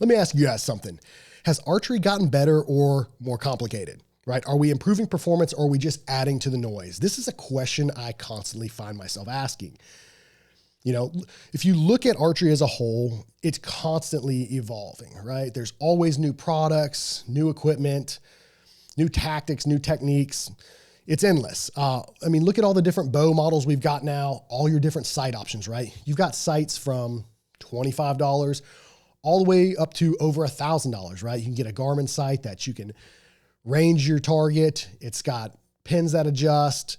let me ask you guys something. Has archery gotten better or more complicated, right? Are we improving performance or are we just adding to the noise? This is a question I constantly find myself asking. You know, if you look at archery as a whole, it's constantly evolving, right? There's always new products, new equipment, new tactics, new techniques. It's endless. I mean, look at all the different bow models we've got now, all your different sight options, right? You've got sights from $25 all the way up to over $1,000, right? You can get a Garmin sight that you can range your target. It's got pins that adjust.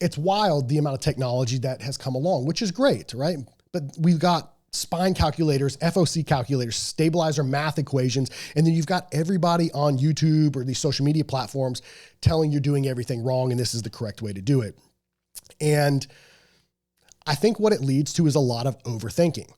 It's wild the amount of technology that has come along, which is great, right? But we've got spine calculators, FOC calculators, stabilizer math equations, and then you've got everybody on YouTube or these social media platforms telling you're doing everything wrong and this is the correct way to do it. And I think what it leads to is a lot of overthinking,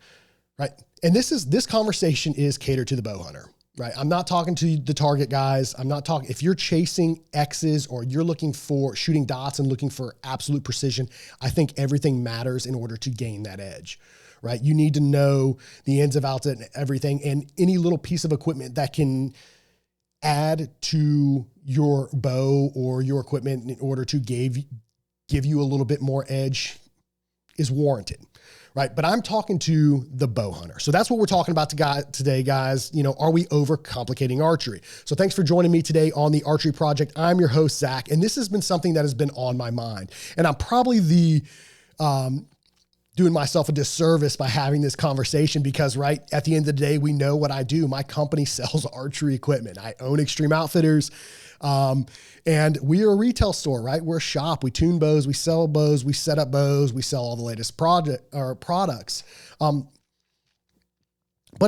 right? And this conversation is catered to the bow hunter. Right. I'm not talking to the target guys. I'm not talking, if you're chasing X's or you're looking for shooting dots and looking for absolute precision, I think everything matters in order to gain that edge, right? You need to know the ins and outs and everything, and any little piece of equipment that can add to your bow or your equipment in order to give you a little bit more edge is warranted. Right. But I'm talking to the bow hunter. So that's what we're talking about today, guys. You know, are we overcomplicating archery? So thanks for joining me today on the Archery Project. I'm your host, Zakk, and this has been something that has been on my mind. And I'm probably doing myself a disservice by having this conversation because, right, at the end of the day, we know what I do. My company sells archery equipment. I own Extreme Outfitters. And we are a retail store, right? We're a shop. We tune bows, we sell bows, we set up bows, we sell all the latest products. But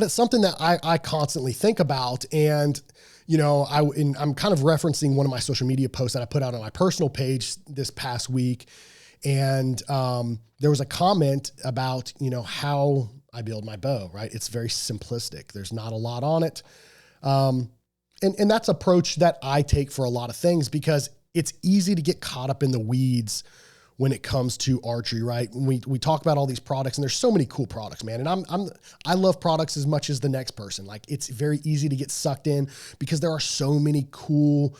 it's something that I constantly think about. And, you know, I'm kind of referencing one of my social media posts that I put out on my personal page this past week. And, there was a comment about, you know, how I build my bow, right? It's very simplistic. There's not a lot on it. And that's an approach that I take for a lot of things because it's easy to get caught up in the weeds when it comes to archery, right? We talk about all these products and there's so many cool products, man. And I love products as much as the next person. Like, it's very easy to get sucked in because there are so many cool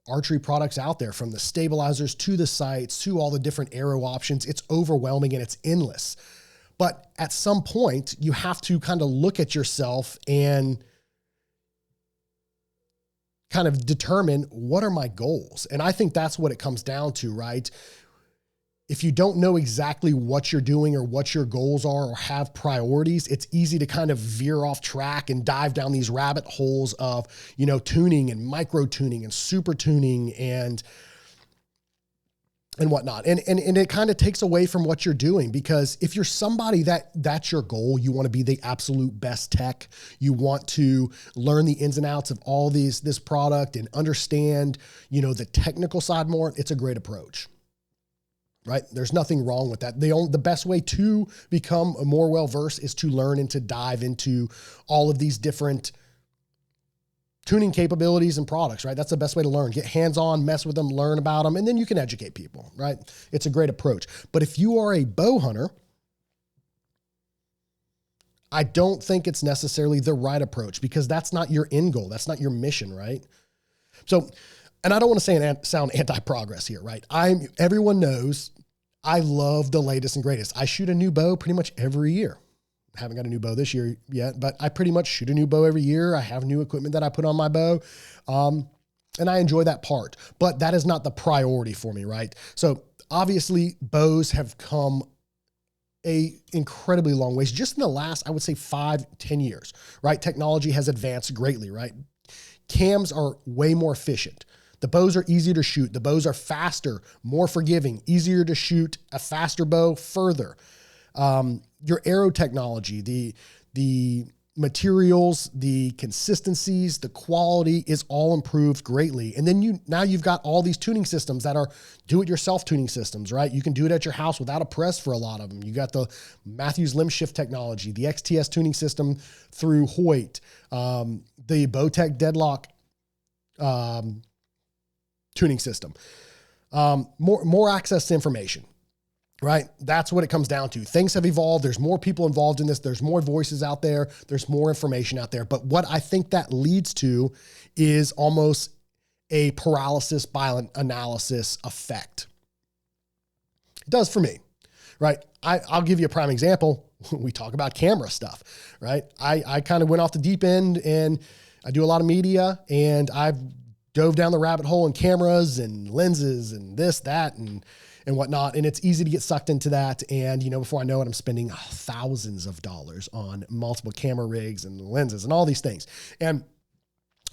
archery products out there, from the stabilizers to the sights to all the different arrow options. It's overwhelming and it's endless. But at some point you have to kind of look at yourself and kind of determine, what are my goals? And I think that's what it comes down to, right? If you don't know exactly what you're doing or what your goals are or have priorities, it's easy to kind of veer off track and dive down these rabbit holes of, you know, tuning and micro tuning and super tuning and whatnot. And it kind of takes away from what you're doing, because if you're somebody that's your goal, you want to be the absolute best tech. You want to learn the ins and outs of all this product and understand, you know, the technical side more. It's a great approach, right? There's nothing wrong with that. The best way to become more well-versed is to learn and to dive into all of these different tuning capabilities and products, right? That's the best way to learn. Get hands-on, mess with them, learn about them, and then you can educate people, right? It's a great approach. But if you are a bow hunter, I don't think it's necessarily the right approach, because that's not your end goal. That's not your mission, right? So, and I don't want to sound anti-progress here, right? Everyone knows I love the latest and greatest. I shoot a new bow pretty much every year. Haven't got a new bow this year yet, but I pretty much shoot a new bow every year. I have new equipment that I put on my bow. And I enjoy that part, but that is not the priority for me, right? So obviously bows have come a incredibly long ways just in the last, I would say 5-10 years, right? Technology has advanced greatly, right? Cams are way more efficient. The bows are easier to shoot. The bows are faster, more forgiving, easier to shoot a faster bow further. Your arrow technology, the materials, the consistencies, the quality is all improved greatly. And then now you've got all these tuning systems that are do-it-yourself tuning systems, right? You can do it at your house without a press for a lot of them. You got the Matthews limb shift technology, the XTS tuning system through Hoyt, the Bowtech deadlock tuning system, more access to information. right? That's what it comes down to. Things have evolved. There's more people involved in this. There's more voices out there. There's more information out there. But what I think that leads to is almost a paralysis by analysis effect. It does for me, right? I'll give you a prime example. We talk about camera stuff, right? I kind of went off the deep end, and I do a lot of media, and I've dove down the rabbit hole in cameras and lenses and this, that, and whatnot. And it's easy to get sucked into that. And, before I know it, I'm spending thousands of dollars on multiple camera rigs and lenses and all these things. And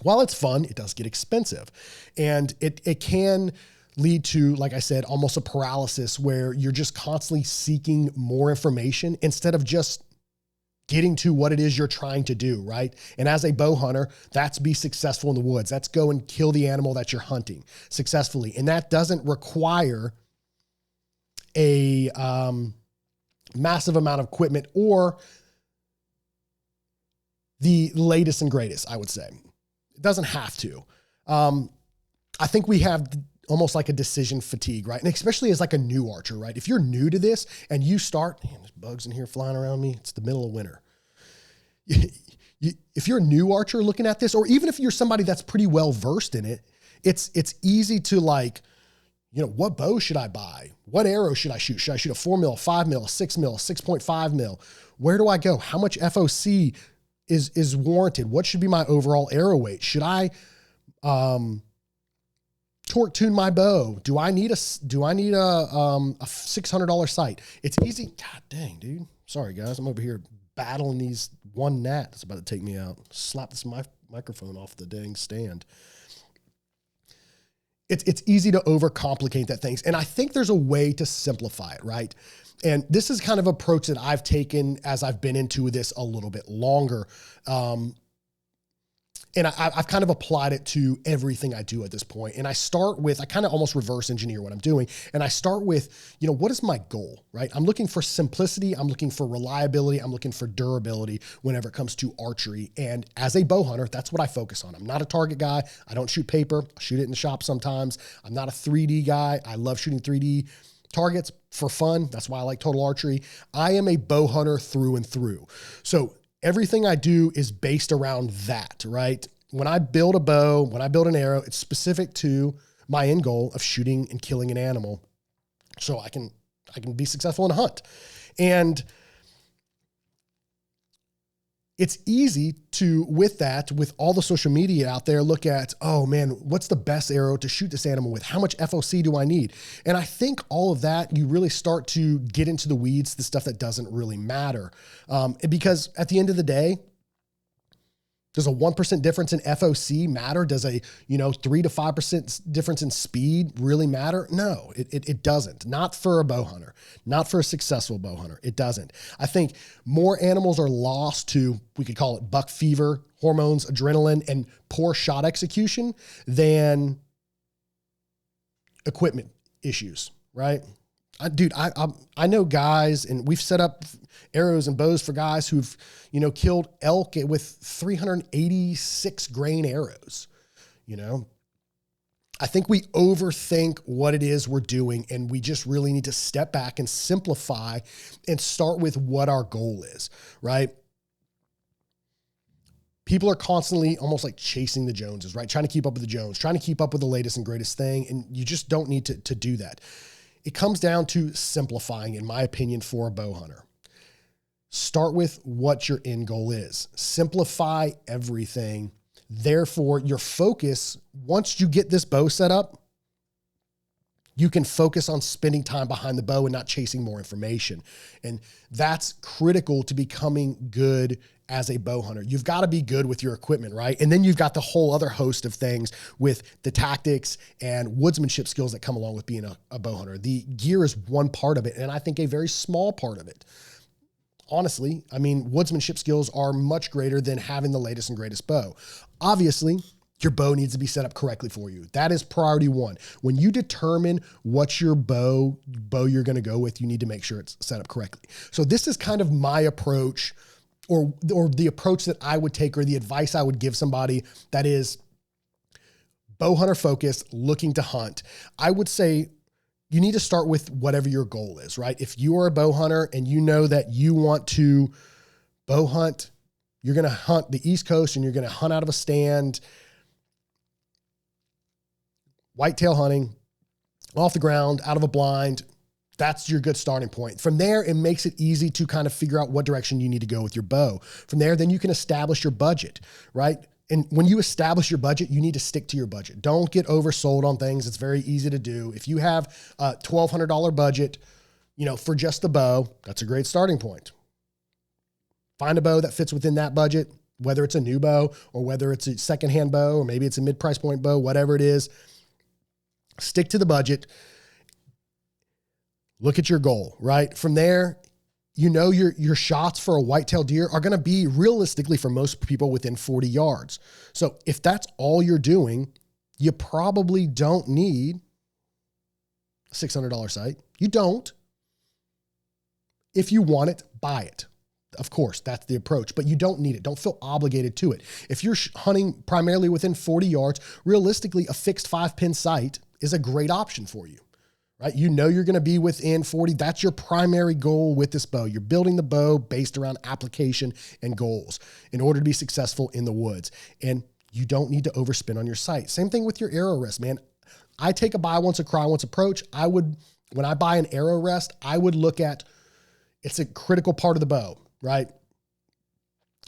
while it's fun, it does get expensive, and it can lead to, like I said, almost a paralysis where you're just constantly seeking more information instead of just getting to what it is you're trying to do, right? And as a bow hunter, that's be successful in the woods. That's go and kill the animal that you're hunting successfully. And that doesn't require a massive amount of equipment or the latest and greatest, I would say. It doesn't have to. I think we have almost like a decision fatigue, right? And especially as like a new archer, right? If you're new to this and you start, man, there's bugs in here flying around me. It's the middle of winter. If you're a new archer looking at this, or even if you're somebody that's pretty well versed in it, it's easy to like, what bow should I buy? What arrow should I shoot? Should I shoot a 4 mil, 5 mil, 6 mil, 6.5 mil? Where do I go? How much FOC is warranted? What should be my overall arrow weight? Should I, torque tune my bow? Do I need a $600 sight? It's easy. God dang, dude. Sorry guys. I'm over here battling these one gnat that's about to take me out. Slap this microphone off the dang stand. It's easy to overcomplicate that things. And I think there's a way to simplify it, right? And this is kind of approach that I've taken as I've been into this a little bit longer. And I've kind of applied it to everything I do at this point. And I kind of almost reverse engineer what I'm doing. And I start with, what is my goal, right? I'm looking for simplicity. I'm looking for reliability. I'm looking for durability whenever it comes to archery. And as a bow hunter, that's what I focus on. I'm not a target guy. I don't shoot paper. I shoot it in the shop sometimes. I'm not a 3D guy. I love shooting 3D targets for fun. That's why I like total archery. I am a bow hunter through and through. So everything I do is based around that, right? When I build a bow, when I build an arrow, it's specific to my end goal of shooting and killing an animal so I can be successful in a hunt. And it's easy to, with all the social media out there, look at, oh man, what's the best arrow to shoot this animal with? How much FOC do I need? And I think all of that, you really start to get into the weeds, the stuff that doesn't really matter. Because at the end of the day, does a 1% difference in FOC matter? Does a 3 to 5% difference in speed really matter? No, it doesn't. Not for a bow hunter, not for a successful bow hunter. It doesn't. I think more animals are lost to, we could call it buck fever, hormones, adrenaline, and poor shot execution than equipment issues, right? I know guys, and we've set up arrows and bows for guys who've, killed elk with 386 grain arrows. I think we overthink what it is we're doing, and we just really need to step back and simplify and start with what our goal is, right? People are constantly almost like chasing the Joneses, right? Trying to keep up with the Jones, trying to keep up with the latest and greatest thing. And you just don't need to do that. It comes down to simplifying, in my opinion, for a bow hunter. Start with what your end goal is. Simplify everything. Therefore, your focus, once you get this bow set up, you can focus on spending time behind the bow and not chasing more information. And that's critical to becoming good as a bow hunter. You've got to be good with your equipment, right? And then you've got the whole other host of things with the tactics and woodsmanship skills that come along with being a bow hunter. The gear is one part of it, and I think a very small part of it. Honestly, woodsmanship skills are much greater than having the latest and greatest bow. Obviously, your bow needs to be set up correctly for you. That is priority one. When you determine what your bow you're going to go with, you need to make sure it's set up correctly. So this is kind of my approach, or the approach that I would take, or the advice I would give somebody that is bow hunter focused, looking to hunt. I would say you need to start with whatever your goal is, right? If you are a bow hunter and you know that you want to bow hunt, you're going to hunt the East Coast and you're going to hunt out of a stand, whitetail hunting, off the ground, out of a blind, that's your good starting point. From there, it makes it easy to kind of figure out what direction you need to go with your bow. From there, then you can establish your budget, right? And when you establish your budget, you need to stick to your budget. Don't get oversold on things. It's very easy to do. If you have a $1,200 budget, for just the bow, that's a great starting point. Find a bow that fits within that budget, whether it's a new bow or whether it's a secondhand bow, or maybe it's a mid-price point bow, whatever it is. Stick to the budget. Look at your goal, right? From there, your shots for a whitetail deer are going to be realistically for most people within 40 yards. So if that's all you're doing, you probably don't need a $600 sight. You don't. If you want it, buy it. Of course, that's the approach, but you don't need it. Don't feel obligated to it. If you're hunting primarily within 40 yards, realistically, a fixed 5-pin sight is a great option for you, right? You're going to be within 40. That's your primary goal with this bow. You're building the bow based around application and goals in order to be successful in the woods. And you don't need to overspend on your sight. Same thing with your arrow rest, man. I take a buy once, a cry once approach. When I buy an arrow rest, I would look at, it's a critical part of the bow, right?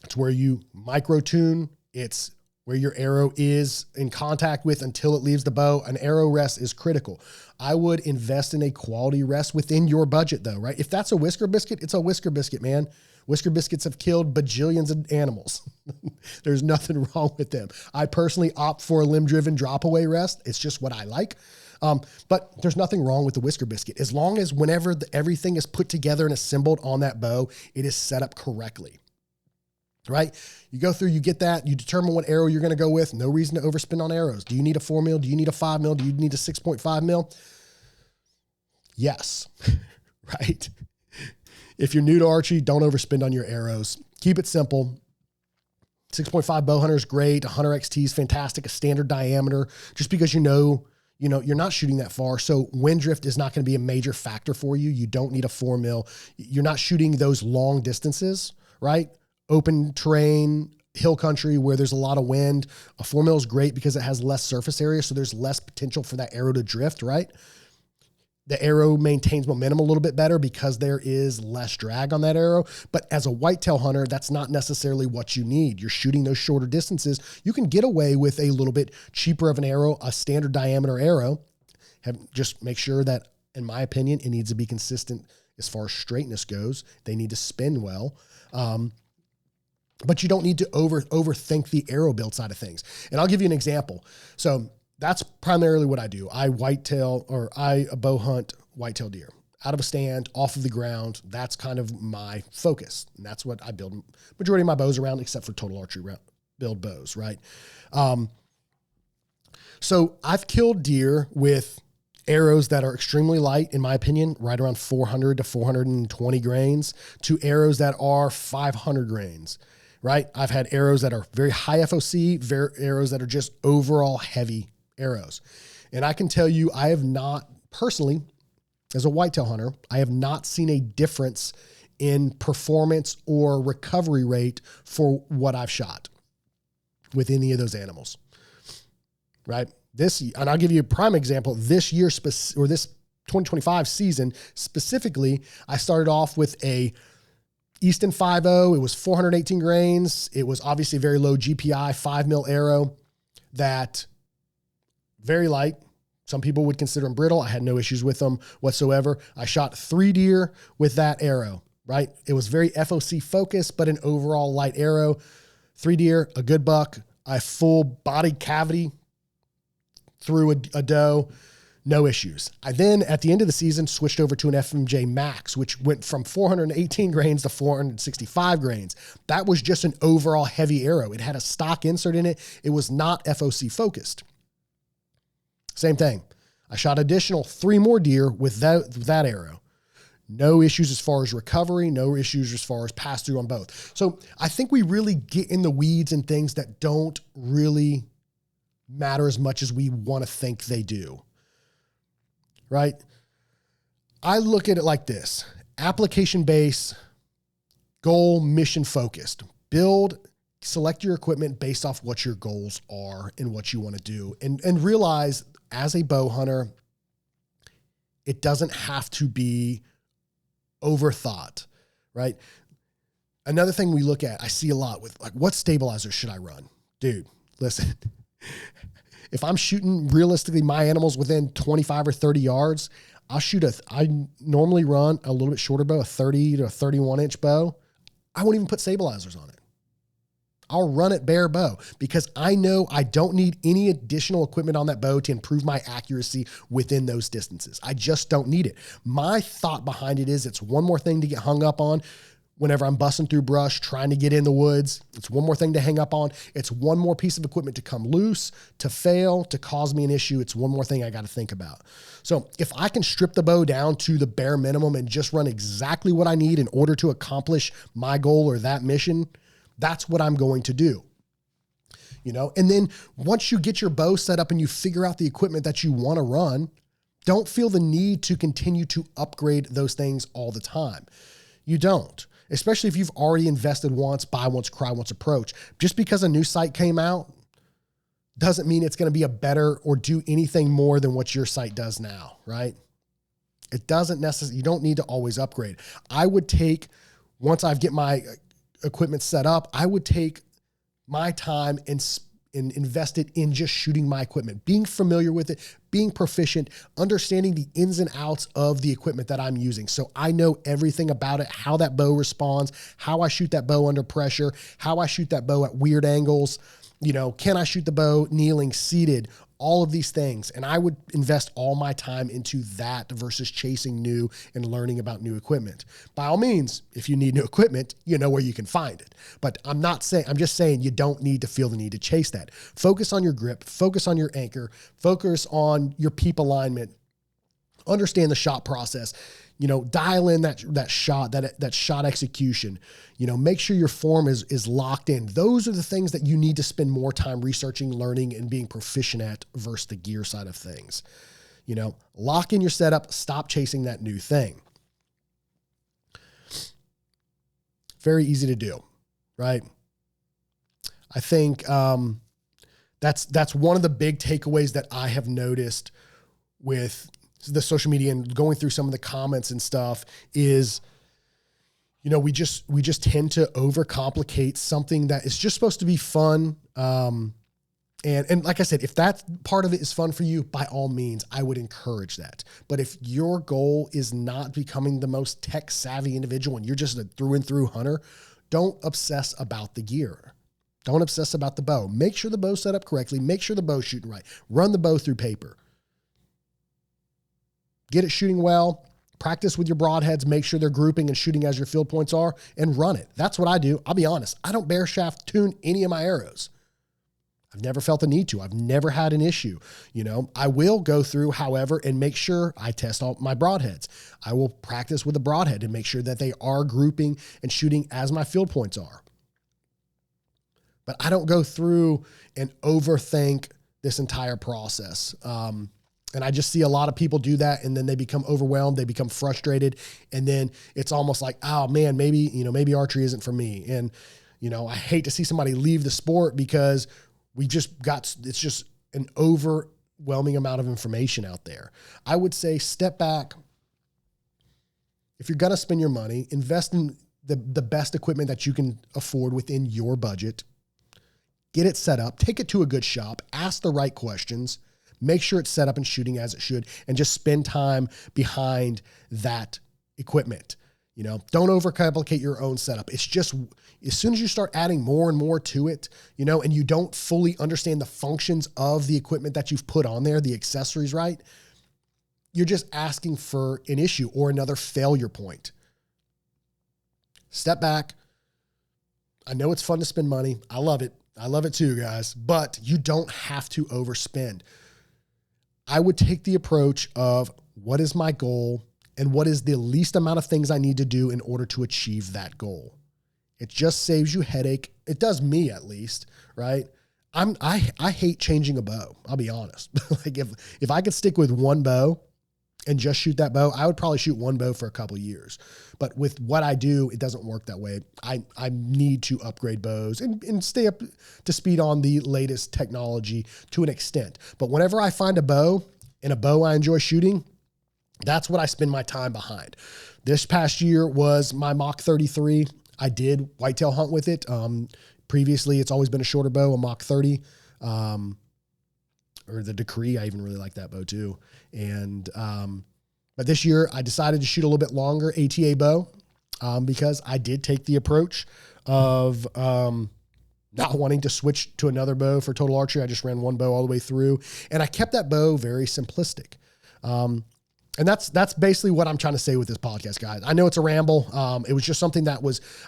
It's where you micro tune. It's where your arrow is in contact with until it leaves the bow. An arrow rest is critical. I would invest in a quality rest within your budget though, right? If that's a whisker biscuit, it's a whisker biscuit, man. Whisker biscuits have killed bajillions of animals. There's nothing wrong with them. I personally opt for a limb-driven drop-away rest. It's just what I like. But there's nothing wrong with the whisker biscuit. As long as whenever everything is put together and assembled on that bow, it is set up correctly. Right? You go through, you get that, you determine what arrow you're going to go with. No reason to overspend on arrows. Do you need a 4 mil? Do you need a 5 mil? Do you need a 6.5 mil? Yes. Right? If you're new to archery, don't overspend on your arrows. Keep it simple. 6.5 Bowhunter is great. A Hunter XT is fantastic. A standard diameter, just because you're not shooting that far. So wind drift is not going to be a major factor for you. You don't need a 4 mil. You're not shooting those long distances, right? Open terrain, hill country where there's a lot of wind. A 4 mil is great because it has less surface area. So there's less potential for that arrow to drift, right? The arrow maintains momentum a little bit better because there is less drag on that arrow. But as a whitetail hunter, that's not necessarily what you need. You're shooting those shorter distances. You can get away with a little bit cheaper of an arrow, a standard diameter arrow. Just make sure that, in my opinion, it needs to be consistent as far as straightness goes. They need to spin well. But you don't need to overthink the arrow build side of things. And I'll give you an example. So that's primarily what I do. I bow hunt whitetail deer out of a stand, off of the ground. That's kind of my focus. And that's what I build majority of my bows around, except for total archery build bows, right? So I've killed deer with arrows that are extremely light, in my opinion, right around 400 to 420 grains, to arrows that are 500 grains, right? I've had arrows that are very high FOC, arrows that are just overall heavy arrows. And I can tell you, I have not personally, as a whitetail hunter, I have not seen a difference in performance or recovery rate for what I've shot with any of those animals, right? And I'll give you a prime example. This year, or this 2025 season specifically, I started off with a Easton 5.0. It was 418 grains. It was obviously a very low GPI 5 mil arrow that very light. Some people would consider them brittle. I had no issues with them whatsoever. I shot 3 deer with that arrow, right? It was very FOC focused, but an overall light arrow. 3 deer, a good buck, a full body cavity through a doe, no issues. I then, at the end of the season, switched over to an FMJ Max, which went from 418 grains to 465 grains. That was just an overall heavy arrow. It had a stock insert in it. It was not FOC focused. Same thing. I shot additional 3 more deer with that arrow. No issues as far as recovery, no issues as far as pass through on both. So I think we really get in the weeds and things that don't really matter as much as we want to think they do. Right? I look at it like this: application-based, goal, mission focused. Select your equipment based off what your goals are and what you want to do. And realize, as a bow hunter, it doesn't have to be overthought, right? Another thing we look at, I see a lot with, like, what stabilizer should I run? Dude, listen, if I'm shooting realistically my animals within 25 or 30 yards, I normally run a little bit shorter bow, a 30 to a 31 inch bow. I won't even put stabilizers on it. I'll run it bare bow because I know I don't need any additional equipment on that bow to improve my accuracy within those distances. I just don't need it. My thought behind it is it's one more thing to get hung up on whenever I'm busting through brush, trying to get in the woods. It's one more thing to hang up on. It's one more piece of equipment to come loose, to fail, to cause me an issue. It's one more thing I got to think about. So if I can strip the bow down to the bare minimum and just run exactly what I need in order to accomplish my goal or that mission, that's what I'm going to do. And then once you get your bow set up and you figure out the equipment that you want to run, don't feel the need to continue to upgrade those things all the time. You don't, especially if you've already invested once, buy once, cry once approach. Just because a new site came out doesn't mean it's going to be a better or do anything more than what your site does now, right? It doesn't necessarily, you don't need to always upgrade. I would take, once I get my equipment set up, I would take my time and invest it in just shooting my equipment, being familiar with it, being proficient, understanding the ins and outs of the equipment that I'm using. So I know everything about it, how that bow responds, how I shoot that bow under pressure, how I shoot that bow at weird angles. Can I shoot the bow kneeling, seated, all of these things. And I would invest all my time into that versus chasing new and learning about new equipment. By all means, if you need new equipment, you know where you can find it. But I'm just saying you don't need to feel the need to chase that. Focus on your grip, focus on your anchor, focus on your peep alignment, understand the shot process, dial in that shot execution, make sure your form is locked in. Those are the things that you need to spend more time researching, learning, and being proficient at versus the gear side of things. Lock in your setup, stop chasing that new thing. Very easy to do, right? I think that's one of the big takeaways that I have noticed with the social media and going through some of the comments and stuff is, we just tend to overcomplicate something that is just supposed to be fun. And like I said, if that part of it is fun for you, by all means, I would encourage that. But if your goal is not becoming the most tech savvy individual and you're just a through and through hunter, don't obsess about the gear. Don't obsess about the bow. Make sure the bow's set up correctly. Make sure the bow's shooting right. Run the bow through paper. Get it shooting well, practice with your broadheads, make sure they're grouping and shooting as your field points are, and run it. That's what I do. I'll be honest. I don't bare shaft tune any of my arrows. I've never felt the need to. I've never had an issue. I will go through, however, and make sure I test all my broadheads. I will practice with a broadhead and make sure that they are grouping and shooting as my field points are. But I don't go through and overthink this entire process. And I just see a lot of people do that, and then they become overwhelmed, they become frustrated, and then it's almost like, oh man, maybe archery isn't for me. And, I hate to see somebody leave the sport because it's just an overwhelming amount of information out there. I would say step back. If you're going to spend your money, invest in the best equipment that you can afford within your budget. Get it set up, take it to a good shop, ask the right questions, make sure it's set up and shooting as it should, and just spend time behind that equipment. Don't overcomplicate your own setup. It's just, as soon as you start adding more and more to it, and you don't fully understand the functions of the equipment that you've put on there, the accessories, right? You're just asking for an issue or another failure point. Step back. I know it's fun to spend money. I love it. I love it too, guys, but you don't have to overspend. I would take the approach of what is my goal and what is the least amount of things I need to do in order to achieve that goal. It just saves you headache. It does me at least, right? I hate changing a bow. I'll be honest. Like if I could stick with one bow, and just shoot that bow, I would probably shoot one bow for a couple years. But with what I do, it doesn't work that way. I need to upgrade bows and stay up to speed on the latest technology to an extent. But whenever I find a bow and a bow I enjoy shooting, that's what I spend my time behind. This past year was my Mach 33. I did whitetail hunt with it. Previously, it's always been a shorter bow, a Mach 30, or the Decree. I even really like that bow too. And, but this year I decided to shoot a little bit longer ATA bow, because I did take the approach of, not wanting to switch to another bow for total archery. I just ran one bow all the way through, and I kept that bow very simplistic. And that's basically what I'm trying to say with this podcast, guys. I know it's a ramble. It was just something that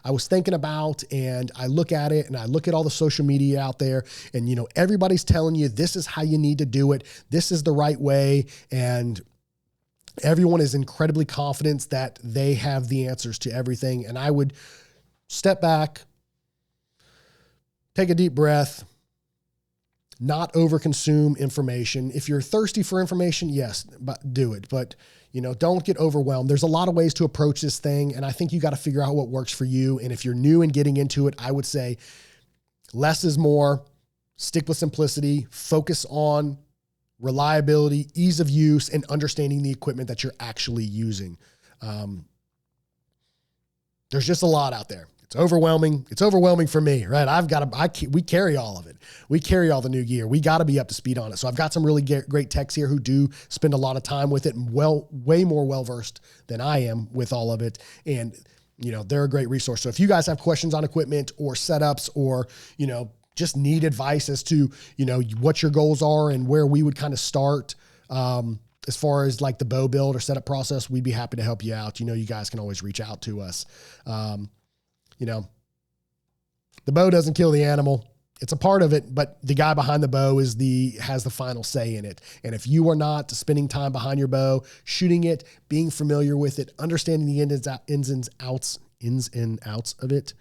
I was thinking about, and I look at it and I look at all the social media out there, and, you know, everybody's telling you this is how you need to do it. This is the right way. And everyone is incredibly confident that they have the answers to everything. And I would step back, take a deep breath, not overconsume information. If you're thirsty for information, yes, but do it. But, you know, don't get overwhelmed. There's a lot of ways to approach this thing, and I think you got to figure out what works for you. And if you're new and getting into it, I would say less is more. Stick with simplicity. Focus on reliability, ease of use, and understanding the equipment that you're actually using. There's just a lot out there. It's overwhelming. It's overwhelming for me, right? We carry all of it. We carry all the new gear. We got to be up to speed on it. So I've got some really great techs here who do spend a lot of time with it, and way more well-versed than I am with all of it. And, you know, they're a great resource. So if you guys have questions on equipment or setups, or, you know, just need advice as to, you know, what your goals are and where we would kind of start, as far as like the bow build or setup process, we'd be happy to help you out. You know, you guys can always reach out to us. You know, the bow doesn't kill the animal. It's a part of it, but the guy behind the bow has the final say in it. And if you are not spending time behind your bow, shooting it, being familiar with it, understanding the ins and outs of it,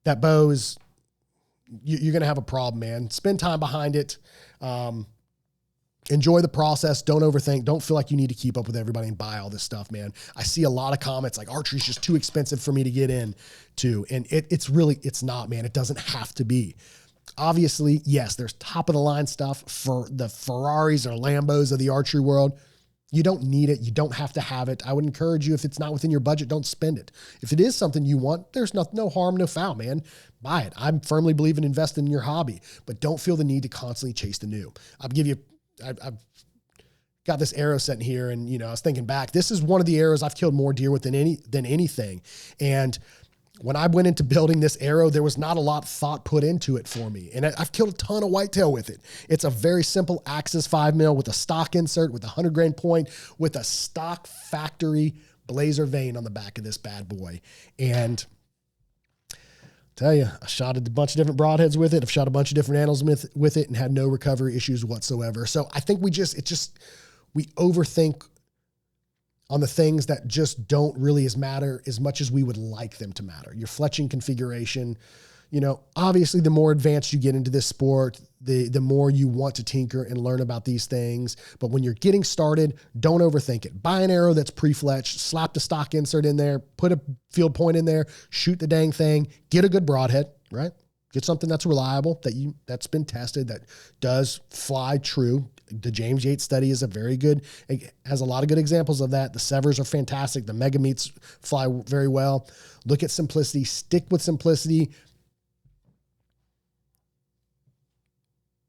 that bow is, you're going to have a problem, man. Spend time behind it. Enjoy the process. Don't overthink. Don't feel like you need to keep up with everybody and buy all this stuff, man. I see a lot of comments like archery's just too expensive for me to get into. And it's not, man. It doesn't have to be. Obviously, yes, there's top of the line stuff for the Ferraris or Lambos of the archery world. You don't need it. You don't have to have it. I would encourage you, if it's not within your budget, don't spend it. If it is something you want, there's no harm, no foul, man. Buy it. I firmly believe in investing in your hobby, but don't feel the need to constantly chase the new. I've got this arrow set in here, and, you know, I was thinking back, this is one of the arrows I've killed more deer with than anything. And when I went into building this arrow, there was not a lot of thought put into it for me. And I've killed a ton of whitetail with it. It's a very simple Axis 5mm with a stock insert, with a 100 grain point, with a stock factory blazer vane on the back of this bad boy. And tell you, I shot a bunch of different broadheads with it. I've shot a bunch of different animals with it and had no recovery issues whatsoever. So I think we overthink on the things that just don't really matter as much as we would like them to matter. Your fletching configuration, you know, obviously the more advanced you get into this sport, the more you want to tinker and learn about these things. But when you're getting started, don't overthink it. Buy an arrow that's pre-fletched, slap the stock insert in there, put a field point in there, shoot the dang thing, get a good broadhead, right? Get something that's reliable, that's been tested, that does fly true. The James Yates study is has a lot of good examples of that. The Severs are fantastic. The Mega Meats fly very well. Look at simplicity, stick with simplicity.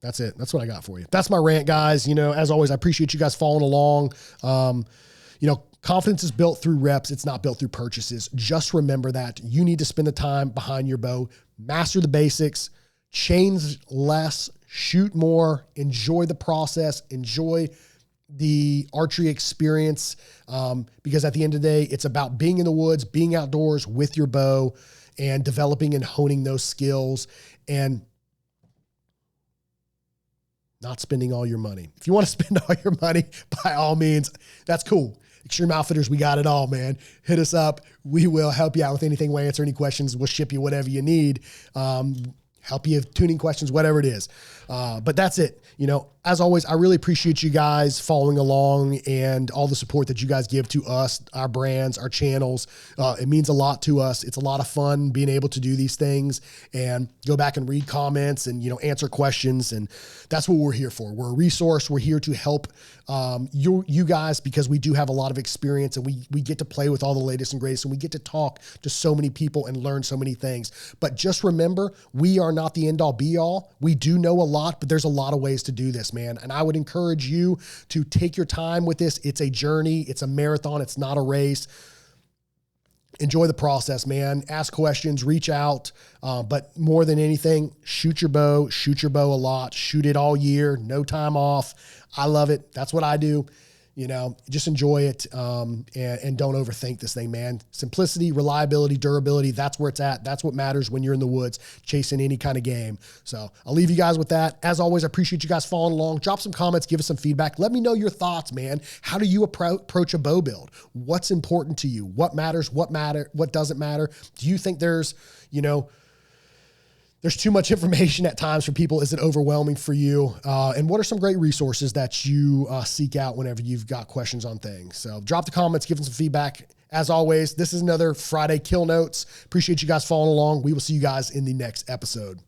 That's it. That's what I got for you. That's my rant, guys. You know, as always, I appreciate you guys following along. You know, confidence is built through reps. It's not built through purchases. Just remember that you need to spend the time behind your bow, master the basics, change less, shoot more, enjoy the process, enjoy the archery experience. Because at the end of the day, it's about being in the woods, being outdoors with your bow, and developing and honing those skills, and not spending all your money. If you want to spend all your money, by all means, that's cool. Extreme Outfitters, we got it all, man. Hit us up. We will help you out with anything. We'll answer any questions. We'll ship you whatever you need. help you with tuning questions, whatever it is. But that's it. As always, I really appreciate you guys following along and all the support that you guys give to us, our brands, our channels. It means a lot to us. It's a lot of fun being able to do these things and go back and read comments and, answer questions. And that's what we're here for. We're a resource. We're here to help you guys, because we do have a lot of experience, and we get to play with all the latest and greatest, and we get to talk to so many people and learn so many things. But just remember, we are not the end all be all. We do know a lot, but there's a lot of ways to do this, man. And I would encourage you to take your time with this. It's a journey. It's a marathon. It's not a race. Enjoy the process, man. Ask questions, reach out. But more than anything, shoot your bow a lot, shoot it all year, no time off. I love it. That's what I do. Just enjoy it. And don't overthink this thing, man. Simplicity, reliability, durability. That's where it's at. That's what matters when you're in the woods chasing any kind of game. So I'll leave you guys with that. As always, I appreciate you guys following along. Drop some comments, give us some feedback. Let me know your thoughts, man. How do you approach a bow build? What's important to you? What matters? What doesn't matter? Do you think there's too much information at times for people? Is it overwhelming for you? And what are some great resources that you seek out whenever you've got questions on things? So drop the comments, give them some feedback. As always, this is another Friday Kill Notes. Appreciate you guys following along. We will see you guys in the next episode.